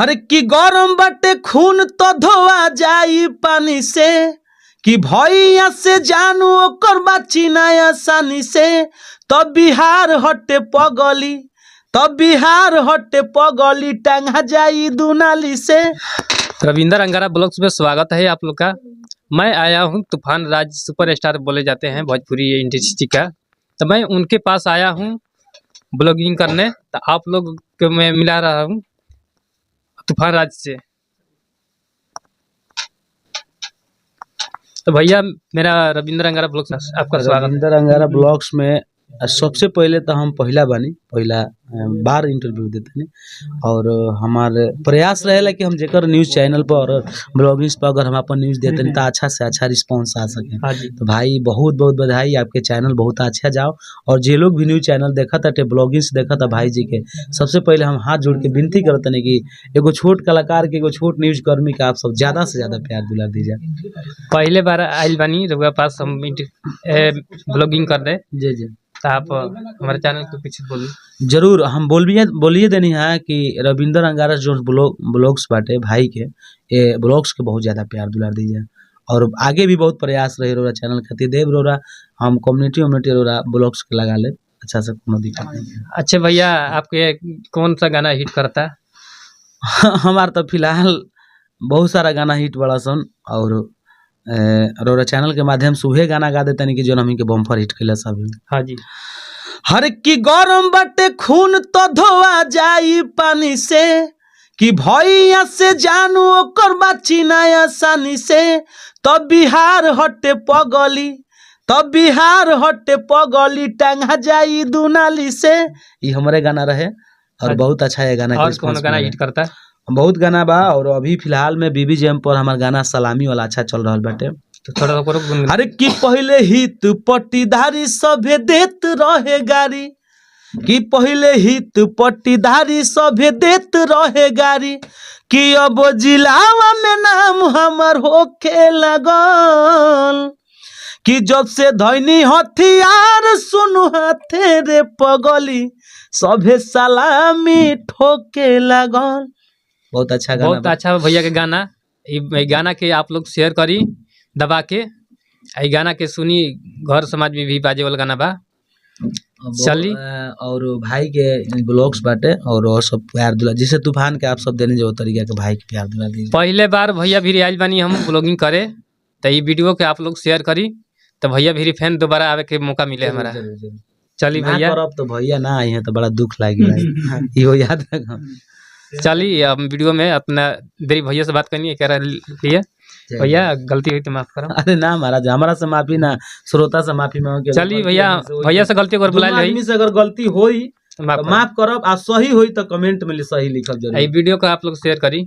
हर की गरम बटे खून तो धोआ जाई पानी से कि भैया से जानू ओकर बाची ना आसानी से। तब बिहार हटे पगली, तब बिहार हटे पगली टांगा जाई दुनाली से। रविंदर अंगारा ब्लॉग्स में स्वागत है आप लोग का। मैं आया हूं तूफान राज सुपरस्टार बोले जाते हैं भोजपुरी इंडस्ट्री का, तो मैं उनके पास आया हूं ब्लॉगिंग करने। तो आप लोग को मैं मिला रहा हूं तूफान राज से। तो भैया मेरा रविंदर अंगारा ब्लॉग्स आपका स्वागत है। रविंदर अंगारा ब्लॉग्स में सबसे पहले तो हम पहला बार इंटरव्यू देते हैं और हमारे प्रयास रहेला कि हम जेकर न्यूज़ चैनल पर और ब्लॉगिंग्स पर अगर हम अपन न्यूज़ देते हैं तो अच्छा से अच्छा रिस्पांस आ सके। तो भाई बहुत बहुत बधाई, आपके चैनल बहुत अच्छा जाओ। और जे लोग भी न्यूज़ चैनल देखा था ब्लॉगिंग्स देखा था भाई जी के, सबसे पहले हम हाथ जोड़ के विनती करते हैं कि एगो छोट कलाकार के, एगो छोट न्यूज़ कर्मी का आप सब ज़्यादा से ज़्यादा प्यार दुलार दीजिए। पहले बार आइल बानी रउआ पास हम ब्लॉगिंग कर दे जी जी, तो आप हमारे चैनल के पीछे बोलिए। जरूर हम बोलिए देनी है कि रविंदर अंगारा जो ब्लॉग्स बाटे भाई के, ये ब्लॉग्स के बहुत ज़्यादा प्यार दुलार दीजिए। और आगे भी बहुत प्रयास रहे रोरा चैनल खातिर देव रोरा, हम कम्युनिटी रोरा ब्लॉग्स के लगा ले अच्छा से, कोनो दिक्कत नहीं है। अच्छा भैया आपके कौन सा गाना हिट करता है? हमार तो फिलहाल बहुत सारा गाना हिट बड़ा सन और रोरा चैनल के माध्यम से उहे गाना गा देते कि जो हम के बम्फर हिट कैला सब। हाँ जी। हर की गरम बटे खून तो धोआ जाई पानी से कि भैया से जानू ओकर बाची ना आसानी से। तब बिहार हटे पगली, तब बिहार हटे पगली टांगा जाई दुनाली से। ये हमारे गाना रहे और बहुत अच्छा है गाना। और कौन गाना हिट करता है? बहुत गाना बा और अभी फिलहाल में बीबीजेम पर हमारा गाना सलामी वाला अच्छा चल रहा बाटे। तो थोड़ा अरे कि पहले हित पट्टीधारी सभे देत रहे गाड़ी, कि पहले हित पट्टीधारी सभे देत रहे गाड़ी, कि अब जिलावा में नाम हमर होके लगल, कि जब से धैनी हथियार सुनु हाथे रे पगली सभे सलामी ठोके लगल। बहुत अच्छा गाना, बहुत अच्छा भैया के गाना। ये गाना के आप लोग शेयर करी दबा के, ये गाना के सुनी, घर समाज में भी बाजे वाला गाना बा। चली और भाई के ब्लॉग्स बाटे और सब प्यार दुला जिसे तूफान के आप सब देने जो तरीका के भाई के प्यार दुला दीजिए। पहले बार भैया भी आइल बानी हम ब्लॉगिंग करे, तो ये वीडियो के आप लोग शेयर करी तो भैया भी फैन दोबारा आवे के मौका मिले हमारा। चली भैया, अब तो भैया ना आई है तो बड़ा दुख लागी यो याद रखो। चलिए अब वीडियो में अपना देरी भैया से बात करनी है, कह रहा लिए भैया गलती हुई तो माफ करो। अरे ना महाराज, हमारा से माफी ना, श्रोता से माफी मांगो। चलिए भैया, भैया से गलती अगर बुला आदमी से अगर गलती होई तो माफ करब, आ सही होई तो कमेंट में सही लिखब जरूर। वीडियो को आप लोग शेयर करी।